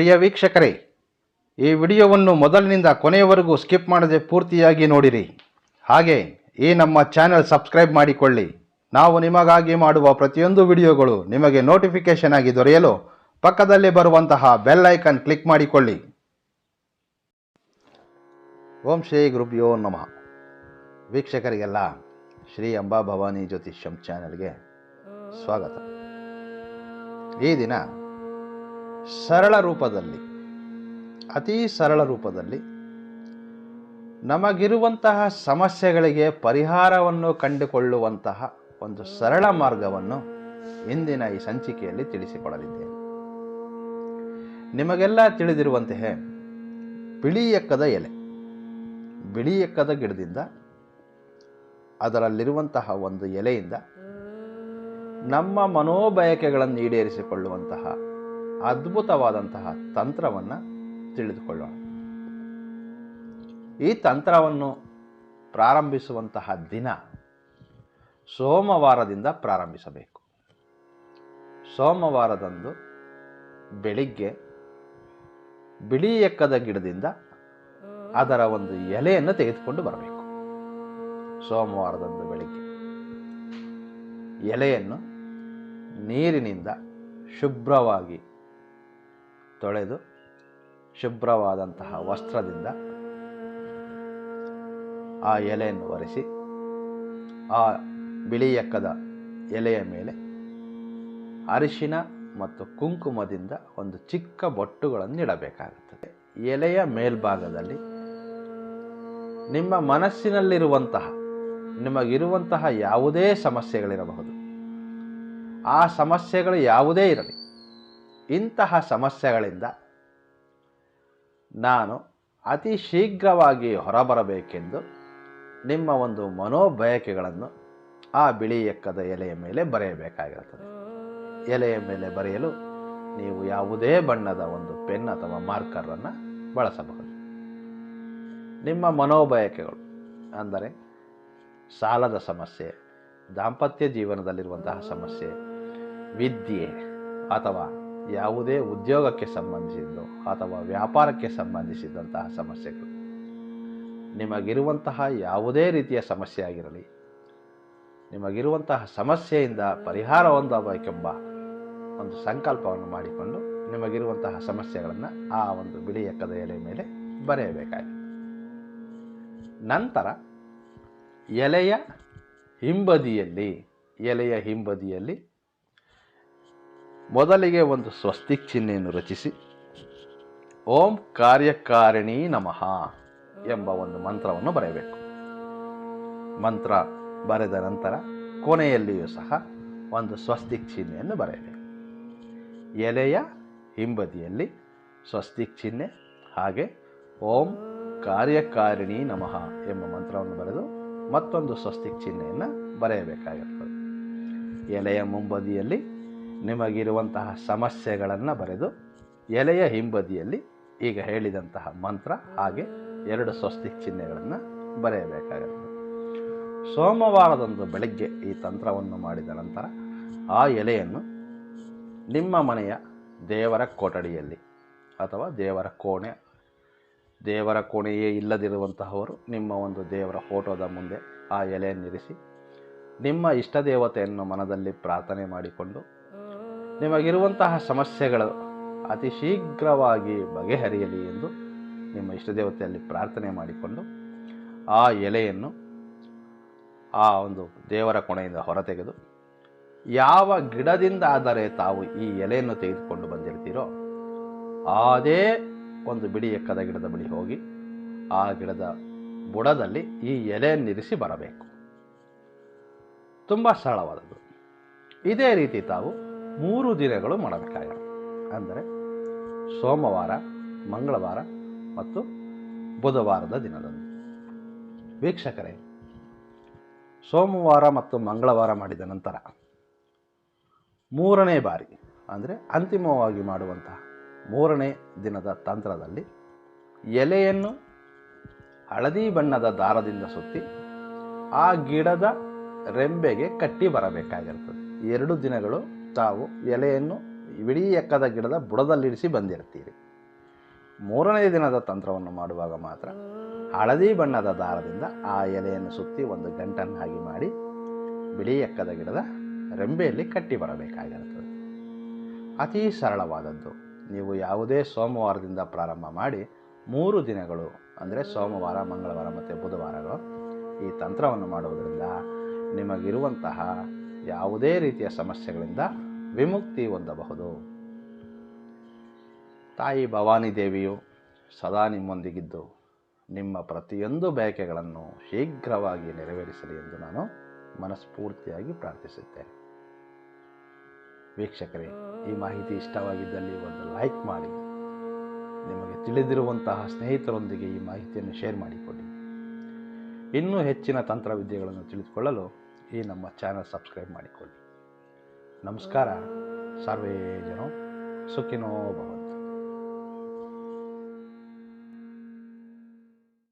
ಪ್ರಿಯ ವೀಕ್ಷಕರೇ, ಈ ವಿಡಿಯೋವನ್ನು ಮೊದಲಿನಿಂದ ಕೊನೆಯವರೆಗೂ ಸ್ಕಿಪ್ ಮಾಡದೆ ಪೂರ್ತಿಯಾಗಿ ನೋಡಿರಿ. ಹಾಗೆ ಈ ನಮ್ಮ ಚಾನೆಲ್ ಸಬ್ಸ್ಕ್ರೈಬ್ ಮಾಡಿಕೊಳ್ಳಿ. ನಾವು ನಿಮಗಾಗಿ ಮಾಡುವ ಪ್ರತಿಯೊಂದು ವಿಡಿಯೋಗಳು ನಿಮಗೆ ನೋಟಿಫಿಕೇಶನ್ ಆಗಿ ದೊರೆಯಲು ಪಕ್ಕದಲ್ಲಿ ಬರುವಂತಹ ಬೆಲ್ ಐಕಾನ್ ಕ್ಲಿಕ್ ಮಾಡಿಕೊಳ್ಳಿ. ಓಂ ಶ್ರೀ ಗುರುಭ್ಯೋ ನಮಃ. ವೀಕ್ಷಕರಿಗೆಲ್ಲ ಶ್ರೀ ಅಂಬಾ ಭವಾನಿ ಜ್ಯೋತಿಷ್ಯಂ ಚಾನೆಲ್ಗೆ ಸ್ವಾಗತ. ಈ ದಿನ ಸರಳ ರೂಪದಲ್ಲಿ, ಅತಿ ಸರಳ ರೂಪದಲ್ಲಿ ನಮಗಿರುವಂತಹ ಸಮಸ್ಯೆಗಳಿಗೆ ಪರಿಹಾರವನ್ನು ಕಂಡುಕೊಳ್ಳುವಂತಹ ಒಂದು ಸರಳ ಮಾರ್ಗವನ್ನು ಇಂದಿನ ಈ ಸಂಚಿಕೆಯಲ್ಲಿ ತಿಳಿಸಿಕೊಡಲಿದ್ದೇನೆ. ನಿಮಗೆಲ್ಲ ತಿಳಿದಿರುವಂತೆಯೇ ಬಿಳಿ ಎಕ್ಕದ ಎಲೆ, ಬಿಳಿ ಎಕ್ಕದ ಗಿಡದಿಂದ ಅದರಲ್ಲಿರುವಂತಹ ಒಂದು ಎಲೆಯಿಂದ ನಮ್ಮ ಮನೋಬಯಕೆಗಳನ್ನು ಈಡೇರಿಸಿಕೊಳ್ಳುವಂತಹ ಅದ್ಭುತವಾದಂತಹ ತಂತ್ರವನ್ನು ತಿಳಿದುಕೊಳ್ಳೋಣ. ಈ ತಂತ್ರವನ್ನು ಪ್ರಾರಂಭಿಸುವಂತಹ ದಿನ ಸೋಮವಾರದಿಂದ ಪ್ರಾರಂಭಿಸಬೇಕು. ಸೋಮವಾರದಂದು ಬೆಳಿಗ್ಗೆ ಬಿಳಿ ಎಕ್ಕದ ಗಿಡದಿಂದ ಅದರ ಒಂದು ಎಲೆಯನ್ನು ತೆಗೆದುಕೊಂಡು ಬರಬೇಕು. ಸೋಮವಾರದಂದು ಬೆಳಿಗ್ಗೆ ಎಲೆಯನ್ನು ನೀರಿನಿಂದ ಶುಭ್ರವಾಗಿ ತೊಳೆದು ಶುಭ್ರವಾದಂತಹ ವಸ್ತ್ರದಿಂದ ಆ ಎಲೆಯನ್ನು ಒರೆಸಿ ಆ ಬಿಳಿ ಎಕ್ಕದ ಎಲೆಯ ಮೇಲೆ ಅರಿಶಿನ ಮತ್ತು ಕುಂಕುಮದಿಂದ ಒಂದು ಚಿಕ್ಕ ಬೊಟ್ಟುಗಳನ್ನು ಇಡಬೇಕಾಗುತ್ತದೆ. ಎಲೆಯ ಮೇಲ್ಭಾಗದಲ್ಲಿ ನಿಮ್ಮ ಮನಸ್ಸಿನಲ್ಲಿರುವಂತಹ, ನಿಮಗಿರುವಂತಹ ಯಾವುದೇ ಸಮಸ್ಯೆಗಳಿರಬಹುದು, ಆ ಸಮಸ್ಯೆಗಳು ಯಾವುದೇ ಇರಲಿ, ಇಂತಹ ಸಮಸ್ಯೆಗಳಿಂದ ನಾನು ಅತಿ ಶೀಘ್ರವಾಗಿ ಹೊರಬರಬೇಕೆಂದು ನಿಮ್ಮ ಒಂದು ಮನೋಬಯಕೆಗಳನ್ನು ಆ ಬಿಳಿ ಎಕ್ಕದ ಎಲೆಯ ಮೇಲೆ ಬರೆಯಬೇಕಾಗಿರುತ್ತದೆ. ಎಲೆಯ ಮೇಲೆ ಬರೆಯಲು ನೀವು ಯಾವುದೇ ಬಣ್ಣದ ಒಂದು ಪೆನ್ ಅಥವಾ ಮಾರ್ಕರನ್ನು ಬಳಸಬಹುದು. ನಿಮ್ಮ ಮನೋಬಯಕೆಗಳು ಅಂದರೆ ಸಾಲದ ಸಮಸ್ಯೆ, ದಾಂಪತ್ಯ ಜೀವನದಲ್ಲಿರುವಂತಹ ಸಮಸ್ಯೆ, ವಿದ್ಯೆ ಅಥವಾ ಯಾವುದೇ ಉದ್ಯೋಗಕ್ಕೆ ಸಂಬಂಧಿಸಿದ್ದು ಅಥವಾ ವ್ಯಾಪಾರಕ್ಕೆ ಸಂಬಂಧಿಸಿದಂತಹ ಸಮಸ್ಯೆಗಳು, ನಿಮಗಿರುವಂತಹ ಯಾವುದೇ ರೀತಿಯ ಸಮಸ್ಯೆ ಆಗಿರಲಿ, ನಿಮಗಿರುವಂತಹ ಸಮಸ್ಯೆಯಿಂದ ಪರಿಹಾರ ಹೊಂದಬೇಕೆಂಬ ಒಂದು ಸಂಕಲ್ಪವನ್ನು ಮಾಡಿಕೊಂಡು ನಿಮಗಿರುವಂತಹ ಸಮಸ್ಯೆಗಳನ್ನು ಆ ಒಂದು ಬಿಳಿ ಎಕ್ಕದ ಎಲೆ ಮೇಲೆ ಬರೆಯಬೇಕಾಗಿದೆ. ನಂತರ ಎಲೆಯ ಹಿಂಬದಿಯಲ್ಲಿ ಮೊದಲಿಗೆ ಒಂದು ಸ್ವಸ್ತಿಕ್ ಚಿಹ್ನೆಯನ್ನು ರಚಿಸಿ ಓಂ ಕಾರ್ಯಕಾರಿಣಿ ನಮಃ ಎಂಬ ಒಂದು ಮಂತ್ರವನ್ನು ಬರೆಯಬೇಕು. ಮಂತ್ರ ಬರೆದ ನಂತರ ಕೊನೆಯಲ್ಲಿಯೂ ಸಹ ಒಂದು ಸ್ವಸ್ತಿಕ್ ಚಿಹ್ನೆಯನ್ನು ಬರೆಯಬೇಕು. ಎಲೆಯ ಹಿಂಬದಿಯಲ್ಲಿ ಸ್ವಸ್ತಿಕ್ ಚಿಹ್ನೆ ಹಾಗೆ ಓಂ ಕಾರ್ಯಕಾರಿಣಿ ನಮಃ ಎಂಬ ಮಂತ್ರವನ್ನು ಬರೆದು ಮತ್ತೊಂದು ಸ್ವಸ್ತಿಕ್ ಚಿಹ್ನೆಯನ್ನು ಬರೆಯಬೇಕಾಗಿರುತ್ತದೆ. ಎಲೆಯ ಮುಂಬದಿಯಲ್ಲಿ ನಿಮಗಿರುವಂತಹ ಸಮಸ್ಯೆಗಳನ್ನು ಬರೆದು ಎಲೆಯ ಹಿಂಬದಿಯಲ್ಲಿ ಈಗ ಹೇಳಿದಂತಹ ಮಂತ್ರ ಹಾಗೆ 2 ಸ್ವಸ್ತಿಕ್ ಚಿಹ್ನೆಗಳನ್ನು ಬರೆಯಬೇಕಾಗಿರುತ್ತದೆ. ಸೋಮವಾರದಂದು ಬೆಳಗ್ಗೆ ಈ ತಂತ್ರವನ್ನು ಮಾಡಿದ ನಂತರ ಆ ಎಲೆಯನ್ನು ನಿಮ್ಮ ಮನೆಯ ದೇವರ ಕೊಠಡಿಯಲ್ಲಿ ಅಥವಾ ದೇವರ ಕೋಣೆಯೇ ಇಲ್ಲದಿರುವಂತಹವರು ನಿಮ್ಮ ಒಂದು ದೇವರ ಫೋಟೋದ ಮುಂದೆ ಆ ಎಲೆಯನ್ನಿರಿಸಿ ನಿಮ್ಮ ಇಷ್ಟ ದೇವತೆಯನ್ನು ಮನದಲ್ಲಿ ಪ್ರಾರ್ಥನೆ ಮಾಡಿಕೊಂಡು ನಿಮಗಿರುವಂತಹ ಸಮಸ್ಯೆಗಳು ಅತಿ ಶೀಘ್ರವಾಗಿ ಬಗೆಹರಿಯಲಿ ಎಂದು ನಿಮ್ಮ ಇಷ್ಟ ದೇವತೆಯಲ್ಲಿ ಪ್ರಾರ್ಥನೆ ಮಾಡಿಕೊಂಡು ಆ ಎಲೆಯನ್ನು ಆ ಒಂದು ದೇವರ ಕೋಣೆಯಿಂದ ಹೊರತೆಗೆದು ಯಾವ ಗಿಡದಿಂದ ಆದರೆ ತಾವು ಈ ಎಲೆಯನ್ನು ತೆಗೆದುಕೊಂಡು ಬಂದಿರ್ತೀರೋ ಅದೇ ಒಂದು ಬಿಳಿ ಎಕ್ಕದ ಗಿಡದ ಬಳಿ ಹೋಗಿ ಆ ಗಿಡದ ಬುಡದಲ್ಲಿ ಈ ಎಲೆಯನ್ನಿರಿಸಿ ಬರಬೇಕು. ತುಂಬ ಸರಳವಾದದ್ದು. ಇದೇ ರೀತಿ ತಾವು 3 ದಿನಗಳು ಮಾಡಬೇಕಾಗಿರುತ್ತೆ. ಅಂದರೆ ಸೋಮವಾರ, ಮಂಗಳವಾರ ಮತ್ತು ಬುಧವಾರದ ದಿನದಂದು. ವೀಕ್ಷಕರೇ, ಸೋಮವಾರ ಮತ್ತು ಮಂಗಳವಾರ ಮಾಡಿದ ನಂತರ 3ನೇ ಬಾರಿ ಅಂದರೆ ಅಂತಿಮವಾಗಿ ಮಾಡುವಂತಹ 3ನೇ ದಿನದ ತಂತ್ರದಲ್ಲಿ ಎಲೆಯನ್ನು ಹಳದಿ ಬಣ್ಣದ ದಾರದಿಂದ ಸುತ್ತಿ ಆ ಗಿಡದ ರೆಂಬೆಗೆ ಕಟ್ಟಿ ಬರಬೇಕಾಗಿರ್ತದೆ. 2 ದಿನಗಳು ತಾವು ಎಲೆಯನ್ನು ಬಿಳಿ ಎಕ್ಕದ ಗಿಡದ ಬುಡದಲ್ಲಿರಿಸಿ ಬಂದಿರ್ತೀರಿ. ಮೂರನೇ ದಿನದ ತಂತ್ರವನ್ನು ಮಾಡುವಾಗ ಮಾತ್ರ ಹಳದಿ ಬಣ್ಣದ ದಾರದಿಂದ ಆ ಎಲೆಯನ್ನು ಸುತ್ತಿ ಒಂದು ಗಂಟನ್ನಾಗಿ ಮಾಡಿ ಬಿಳಿ ಎಕ್ಕದ ಗಿಡದ ರೆಂಬೆಯಲ್ಲಿ ಕಟ್ಟಿ ಬರಬೇಕಾಗಿರುತ್ತದೆ. ಅತೀ ಸರಳವಾದದ್ದು. ನೀವು ಯಾವುದೇ ಸೋಮವಾರದಿಂದ ಪ್ರಾರಂಭ ಮಾಡಿ 3 ದಿನಗಳು ಅಂದರೆ ಸೋಮವಾರ, ಮಂಗಳವಾರ ಮತ್ತು ಬುಧವಾರಗಳು ಈ ತಂತ್ರವನ್ನು ಮಾಡುವುದರಿಂದ ನಿಮಗಿರುವಂತಹ ಯಾವುದೇ ರೀತಿಯ ಸಮಸ್ಯೆಗಳಿಂದ ವಿಮುಕ್ತಿ ಹೊಂದಬಹುದು. ತಾಯಿ ಭವಾನಿ ದೇವಿಯು ಸದಾ ನಿಮ್ಮೊಂದಿಗಿದ್ದು ನಿಮ್ಮ ಪ್ರತಿಯೊಂದು ಬಯಕೆಗಳನ್ನು ಶೀಘ್ರವಾಗಿ ನೆರವೇರಿಸಲಿ ಎಂದು ನಾನು ಮನಸ್ಫೂರ್ತಿಯಾಗಿ ಪ್ರಾರ್ಥಿಸುತ್ತೇನೆ. ವೀಕ್ಷಕರೇ, ಈ ಮಾಹಿತಿ ಇಷ್ಟವಾಗಿದ್ದಲ್ಲಿ ಒಂದು ಲೈಕ್ ಮಾಡಿ, ನಿಮಗೆ ತಿಳಿದಿರುವಂತಹ ಸ್ನೇಹಿತರೊಂದಿಗೆ ಈ ಮಾಹಿತಿಯನ್ನು ಶೇರ್ ಮಾಡಿಕೊಡಿ. ಇನ್ನೂ ಹೆಚ್ಚಿನ ತಂತ್ರವಿದ್ಯೆಗಳನ್ನು ತಿಳಿದುಕೊಳ್ಳಲು ಈ ನಮ್ಮ ಚಾನಲ್ ಸಬ್ಸ್ಕ್ರೈಬ್ ಮಾಡಿಕೊಳ್ಳಿ. ನಮಸ್ಕಾರ. ಸರ್ವೇ ಜನೋ ಸುಖಿನೋ ಭವಂತು.